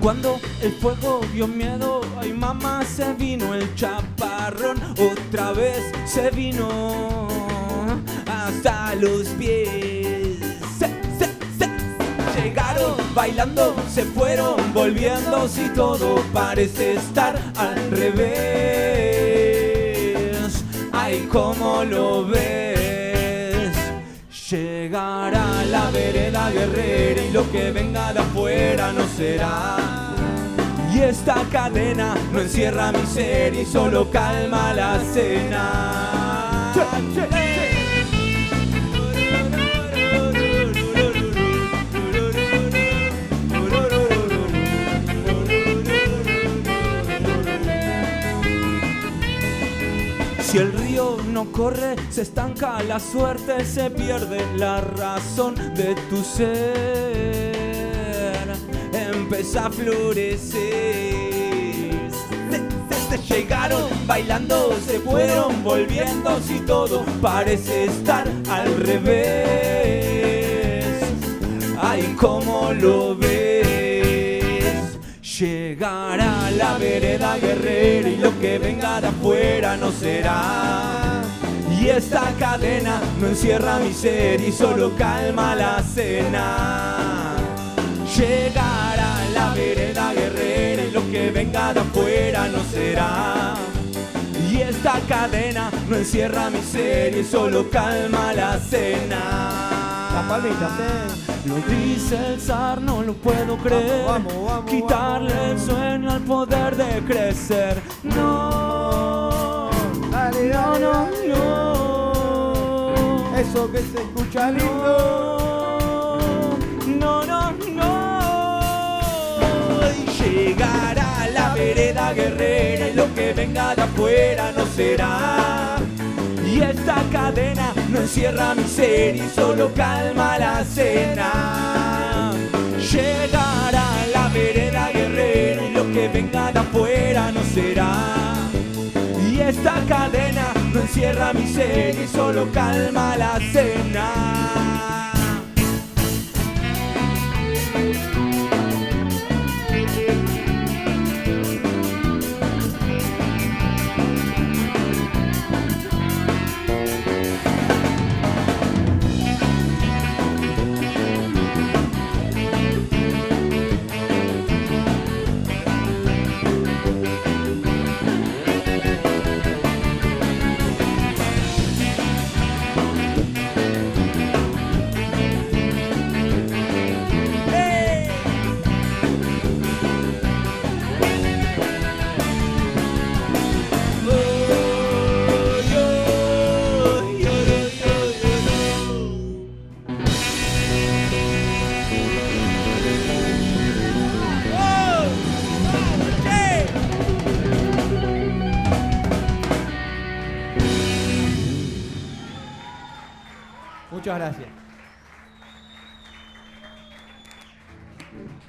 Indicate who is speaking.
Speaker 1: Cuando el fuego dio miedo, ay mamá, se vino el chaparrón. Otra vez se vino hasta los pies. Llegaron bailando, se fueron volviendo. Si todo parece estar al revés, ay, ¿cómo lo ves? Llegará la vereda guerrera y lo que venga de afuera no será. Y esta cadena no encierra miseria y solo calma la cena. Si el río no corre, se estanca la suerte, se pierde la razón de tu ser. Empieza a florecer. Llegaron bailando, se fueron volviendo. Si todo parece estar al revés, ay, ¿cómo lo ves? Llegará la vereda guerrera y lo que venga de afuera no será. Y esta cadena no encierra miseria y solo calma la cena. Llegará la vereda guerrera y lo que venga de afuera no será. Y esta cadena no encierra miseria y solo calma la cena.
Speaker 2: Las palmitas,
Speaker 1: Lo dice el zar, no lo puedo creer.
Speaker 2: Vamos,
Speaker 1: quitarle el sueño al poder de crecer. No,
Speaker 2: dale,
Speaker 1: no,
Speaker 2: dale,
Speaker 1: no,
Speaker 2: dale.
Speaker 1: no.
Speaker 2: Eso que se escucha lindo.
Speaker 1: No, no, no. Y llegará la vereda guerrera y lo que venga de afuera no será. Y esta cadena no encierra miseria y solo calma la cena. Llegará la vereda guerrera y lo que venga de afuera no será. Y esta cadena no encierra miseria y solo calma la cena.
Speaker 2: Muchas gracias.